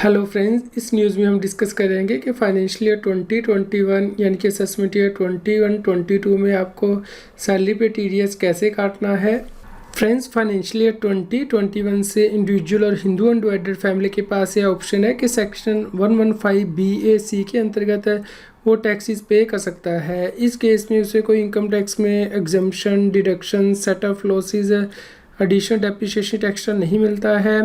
Hello friends, इस news में हम डिस्कस करेंगे कि फाइनेंशियल ईयर 2021 यानी कि असेसमेंट ईयर 21-22 में आपको सैलरी पे टीडीएस कैसे काटना है। फ्रेंड्स, फाइनेंशियल ईयर 2021 से इंडिविजुअल और हिंदू अनडिवाइडेड फैमिली के पास ये ऑप्शन है कि सेक्शन 115BAC के अंतर्गत वो टैक्सेस पे कर सकता है। इस केस में उसे कोई इनकम टैक्स में exemption, deduction, set of losses, additional depreciation extra नहीं मिलता है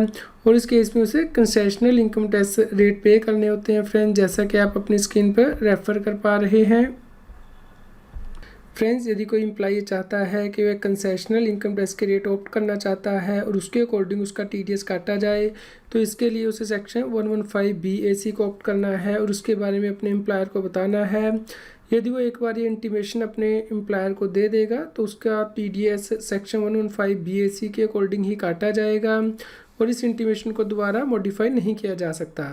और इस केस में उसे कंसेशनल इनकम टैक्स रेट पे करने होते हैं। फ्रेंड्स, जैसा कि आप अपनी स्क्रीन पर रेफर कर पा रहे हैं। फ्रेंड्स, यदि कोई एम्प्लॉई चाहता है कि वह कंसेशनल इनकम टैक्स के रेट ऑप्ट करना चाहता है और उसके अकॉर्डिंग उसका टीडीएस काटा जाए, तो इसके लिए उसे सेक्शन 115BAC को ऑप्ट करना है और उसके बारे में अपने एम्प्लॉयर को बताना है। यदि वो एक बार ये इंटीमेशन अपने एम्प्लॉयर को दे देगा तो उसका टीडीएस सेक्शन 115BAC के अकॉर्डिंग ही काटा जाएगा और इस इंटीमेशन को दोबारा मॉडिफाई नहीं किया जा सकता।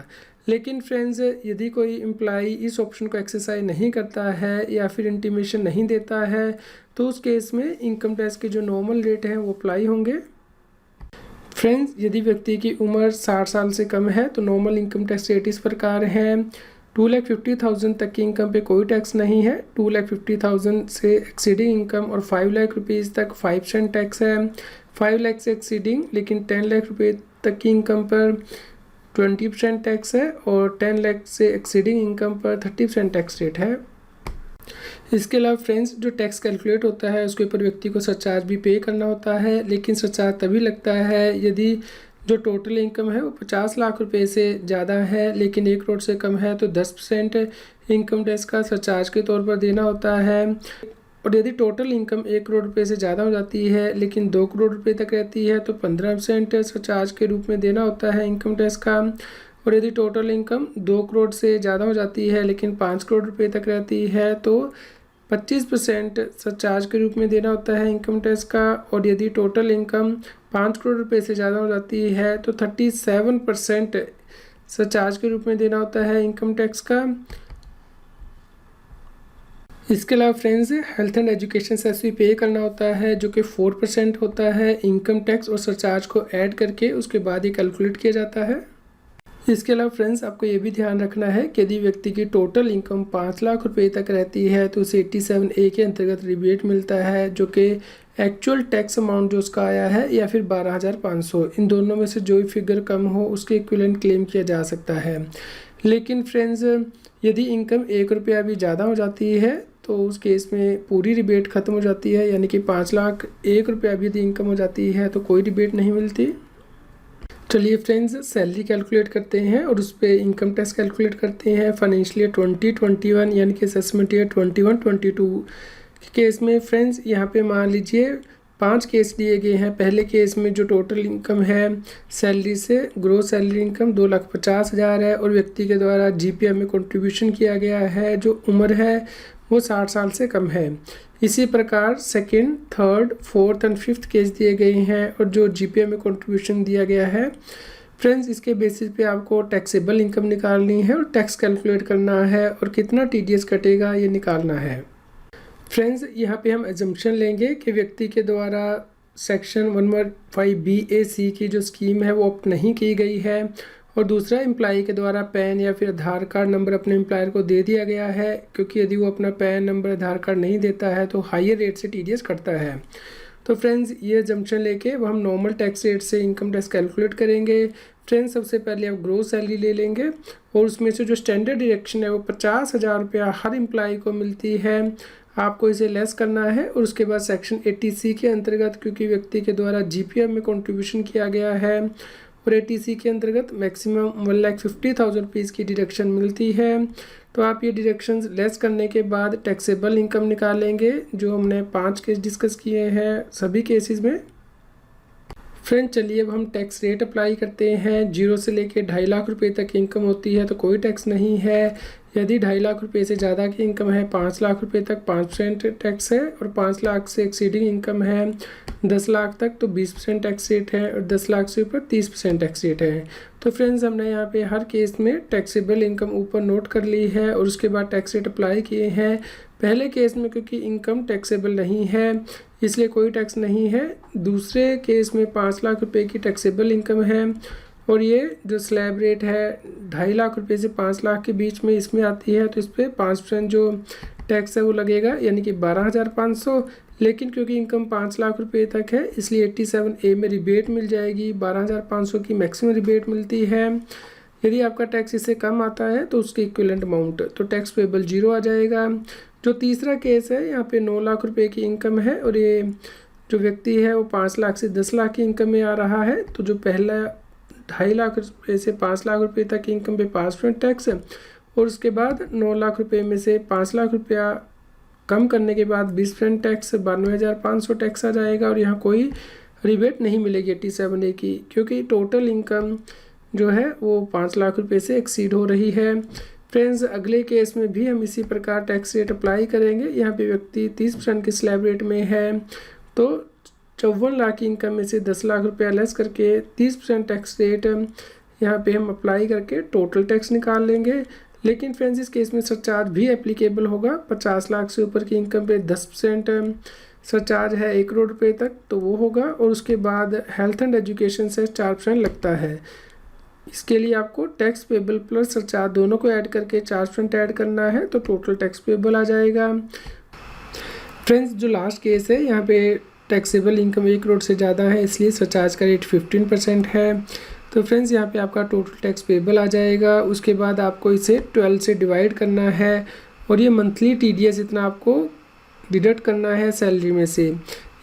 लेकिन फ्रेंड्स, यदि कोई एम्प्लॉई इस ऑप्शन को एक्सरसाइज नहीं करता है या फिर इंटीमेशन नहीं देता है तो उस केस में इनकम टैक्स के जो नॉर्मल रेट हैं वो अप्लाई होंगे। फ्रेंड्स, यदि व्यक्ति की उम्र 60 साल से कम है तो नॉर्मल इनकम टैक्स रेट इस प्रकार है। 2,50,000 तक की इनकम पे कोई टैक्स नहीं है। 2,50,000 से एक्सीडिंग इनकम और 5 लाख रुपीज़ तक 5% टैक्स है। 5 लाख से एक्सीडिंग लेकिन 10 लाख रुपये तक की इनकम पर 20% टैक्स है और 10 लाख से एक्सीडिंग इनकम पर 30% टैक्स रेट है। इसके अलावा फ्रेंड्स, जो टैक्स कैलकुलेट होता है उसके ऊपर व्यक्ति को सरचार्ज भी पे करना होता है, लेकिन सरचार्ज तभी लगता है यदि जो टोटल इनकम है वो 50 लाख रुपए से ज़्यादा है लेकिन 1 करोड़ से कम है तो 10% इनकम टैक्स का सरचार्ज के तौर पर देना होता है। और यदि टोटल इनकम 1 करोड़ रुपए से ज़्यादा हो जाती है लेकिन 2 करोड़ रुपए तक रहती है तो 15% सरचार्ज के रूप में देना होता है इनकम टैक्स का। और यदि टोटल इनकम 2 करोड़ से ज़्यादा हो जाती है लेकिन 5 करोड़ रुपए तक रहती है तो 25% सरचार्ज के रूप में देना होता है इनकम टैक्स का। और यदि टोटल इनकम 5 करोड़ रुपए से ज़्यादा हो जाती है तो 37% सरचार्ज के रूप में देना होता है इनकम टैक्स का। इसके अलावा friends, health and education cess भी पे करना होता है जो कि 4% होता है। इनकम टैक्स और सरचार्ज को ऐड करके उसके बाद ही कैलकुलेट किया जाता है। इसके अलावा फ्रेंड्स, आपको ये भी ध्यान रखना है कि यदि व्यक्ति की टोटल इनकम 5 लाख रुपए तक रहती है तो उसे 87A के अंतर्गत रिबेट मिलता है जो कि एक्चुअल टैक्स अमाउंट जो उसका आया है या फिर 12,500, इन दोनों में से जो भी फिगर कम हो उसके इक्विवेलेंट क्लेम किया जा सकता है। लेकिन फ्रेंड्स, यदि इनकम 1 रुपया भी ज़्यादा हो जाती है तो उस केस में पूरी रिबेट ख़त्म हो जाती है, यानी कि 5 लाख 1 रुपया भी यदि इनकम हो जाती है तो कोई रिबेट नहीं मिलती। चलिए फ्रेंड्स, सैलरी कैलकुलेट करते हैं और उस पर इनकम टैक्स कैलकुलेट करते हैं। फाइनेंशियल ईयर 2021 यानी कि असेसमेंट ईयर 21-22 के केस में फ्रेंड्स, यहाँ पे मान लीजिए 5 केस दिए गए हैं। पहले केस में जो टोटल इनकम है सैलरी से, ग्रोस सैलरी इनकम 2,50,000 है और व्यक्ति के द्वारा जीपीएफ में कंट्रीब्यूशन किया गया है, जो उम्र है वो 60 साल से कम है। इसी प्रकार second, third, fourth and fifth case दिए गए हैं और जो जीपीएफ में कंट्रीब्यूशन दिया गया है। फ्रेंड्स, इसके बेसिस पे आपको टैक्सेबल इनकम निकालनी है और टैक्स कैलकुलेट करना है और कितना टीडीएस कटेगा ये निकालना है। फ्रेंड्स, यहाँ पे हम एजम्पशन लेंगे कि व्यक्ति के द्वारा सेक्शन 115BAC की जो स्कीम है वो ऑप्ट नहीं की गई है और दूसरा एम्प्लॉई के द्वारा पैन या फिर आधार कार्ड नंबर अपने एम्प्लॉयर को दे दिया गया है, क्योंकि यदि वो अपना पैन नंबर, आधार कार्ड नहीं देता है तो हायर रेट से टीडीएस कटता है। तो फ्रेंड्स, ये एजम्पशन लेके वो हम नॉर्मल टैक्स रेट से इनकम टैक्स कैलकुलेट करेंगे। फ्रेंड्स, सबसे पहले आप ग्रोस सैलरी ले लेंगे और उसमें से जो स्टैंडर्ड डिडक्शन है वो 50,000 रुपया हर एम्प्लॉई को मिलती है। आपको इसे लेस करना है और उसके बाद सेक्शन 80C के अंतर्गत, क्योंकि व्यक्ति के द्वारा जीपीएफ में कंट्रीब्यूशन किया गया है और 80C के अंतर्गत मैक्सिमम 1,50,000 रुपीज़ की डिडक्शन मिलती है। तो आप ये डिडक्शंस लेस करने के बाद टैक्सेबल इनकम निकालेंगे, जो हमने 5 केस डिस्कस किए हैं सभी केसेस में। फ्रेंड, चलिए अब हम टैक्स रेट अप्लाई करते हैं। 0 से लेके 2.5 लाख रुपए तक इनकम होती है तो कोई टैक्स नहीं है। यदि 2.5 लाख रुपए से ज़्यादा की इनकम है 5 लाख रुपए तक 5% टैक्स है और 5 लाख से एक्सीडिंग इनकम है 10 लाख तक तो 20% टैक्स रेट है और 10 लाख से ऊपर 30% टैक्स रेट है। तो फ्रेंड्स, हमने यहाँ पे हर केस में टैक्सेबल इनकम ऊपर नोट कर ली है और उसके बाद टैक्स रेट अप्लाई किए हैं। पहले केस में क्योंकि इनकम टैक्सेबल नहीं है इसलिए कोई टैक्स नहीं है। दूसरे केस में 5 लाख रुपए की टैक्सेबल इनकम है और ये जो स्लैब रेट है 2.5 लाख रुपए से 5 लाख के बीच में इसमें आती है, तो इस पर 5% जो टैक्स है वो लगेगा, यानी कि 12,500। लेकिन क्योंकि इनकम 5 लाख रुपए तक है इसलिए 87A में रिबेट मिल जाएगी, 12,500 की मैक्सिमम रिबेट मिलती है। यदि आपका टैक्स इससे कम आता है तो उसकी इक्विवेलेंट अमाउंट तो टैक्स पेबल 0 आ जाएगा। जो तीसरा केस है यहाँ पे 9 लाख रुपए की इनकम है और ये जो व्यक्ति है वो 5 लाख से 10 लाख की इनकम में आ रहा है, तो जो पहला 2.5 लाख रुपए से 5 लाख रुपए तक की इनकम पे 5% टैक्स है, और उसके बाद 9 लाख रुपए में से 5 लाख रुपया कम करने के बाद 20% टैक्स 92,500 टैक्स आ जाएगा। और यहाँ कोई रिबेट नहीं मिलेगी 87A की, क्योंकि टोटल इनकम जो है वो 5 लाख रुपए से एक्सीड हो रही है। फ्रेंड्स, अगले केस में भी हम इसी प्रकार टैक्स रेट अप्लाई करेंगे। यहाँ पे व्यक्ति 30% के स्लैब रेट में है, तो 54 लाख की इनकम में से 10 लाख रुपया लेस करके 30% टैक्स रेट यहाँ पे हम अप्लाई करके टोटल टैक्स निकाल लेंगे। लेकिन फ्रेंड्स, इस केस में सरचार्ज भी एप्लीकेबल होगा। 50 लाख से ऊपर की इनकम पे 10% सरचार्ज है 1 करोड़ रुपये तक, तो वो होगा। और उसके बाद हेल्थ एंड एजुकेशन से 4% लगता है। इसके लिए आपको टैक्स पेबल प्लस सरचार्ज दोनों को ऐड करके 4% ऐड करना है, तो टोटल टैक्स पेबल आ जाएगा। फ्रेंड्स, जो लास्ट केस है यहाँ पे टैक्सेबल इनकम 1 करोड़ से ज़्यादा है, इसलिए सरचार्ज का रेट 15% है। तो फ्रेंड्स, यहाँ पे आपका टोटल टैक्स पेबल आ जाएगा। उसके बाद आपको इसे 12 से डिवाइड करना है और ये मंथली TDS इतना आपको डिडक्ट करना है सैलरी में से।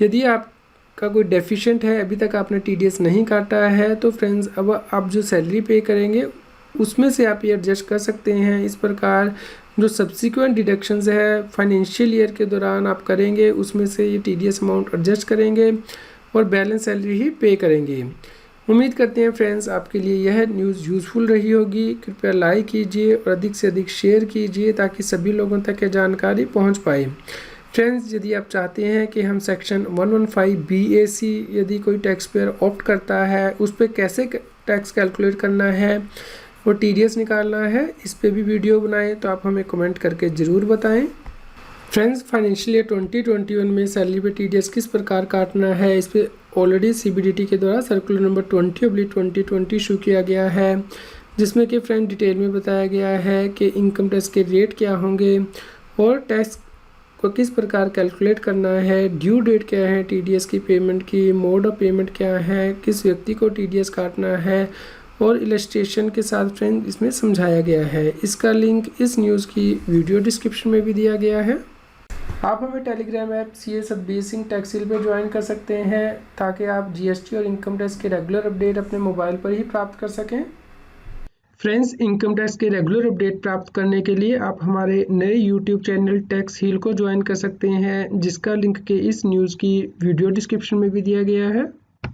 यदि आपका कोई डेफिशिएंट है, अभी तक आपने TDS नहीं काटा है, तो फ्रेंड्स अब आप जो सैलरी पे करेंगे उसमें से आप ये एडजस्ट कर सकते हैं। इस प्रकार जो सब्सिक्वेंट डिडक्शंस है फाइनेंशियल ईयर के दौरान आप करेंगे, उसमें से ये TDS अमाउंट एडजस्ट करेंगे और बैलेंस सैलरी ही पे करेंगे। उम्मीद करते हैं फ्रेंड्स आपके लिए यह न्यूज़ यूज़फुल रही होगी। कृपया लाइक कीजिए और अधिक से अधिक शेयर कीजिए ताकि सभी लोगों तक यह जानकारी पहुंच पाए। फ्रेंड्स, यदि आप चाहते हैं कि हम सेक्शन 115 BAC यदि कोई टैक्स पेयर ऑप्ट करता है उस पर कैसे टैक्स कैलकुलेट करना है और TDS निकालना है, इस पे भी वीडियो बनाएं, तो आप हमें कमेंट करके ज़रूर बताएं। फ्रेंड्स, फाइनेंशियल ईयर 2021 में सैलरी पे TDS किस प्रकार काटना है, इस पे ऑलरेडी CBDT के द्वारा सर्कुलर नंबर 20/2020 इशू किया गया है, जिसमें कि फ्रेंड डिटेल में बताया गया है कि इनकम टैक्स के रेट क्या होंगे और टैक्स को किस प्रकार कैलकुलेट करना है, ड्यू डेट क्या है TDS की पेमेंट की, मोड ऑफ पेमेंट क्या है, किस व्यक्ति को TDS काटना है, और इलस्ट्रेशन के साथ फ्रेंड इसमें समझाया गया है। इसका लिंक इस न्यूज़ की वीडियो डिस्क्रिप्शन में भी दिया गया है। आप हमें Telegram app CS Satbir Singh tax hill पर ज्वाइन कर सकते हैं ताकि आप GST और इनकम टैक्स के रेगुलर अपडेट अपने मोबाइल पर ही प्राप्त कर सकें। फ्रेंड्स, इनकम टैक्स के रेगुलर अपडेट प्राप्त करने के लिए आप हमारे नए YouTube चैनल टैक्स हिल को ज्वाइन कर सकते हैं, जिसका लिंक के इस न्यूज़ की वीडियो डिस्क्रिप्शन में भी दिया गया है।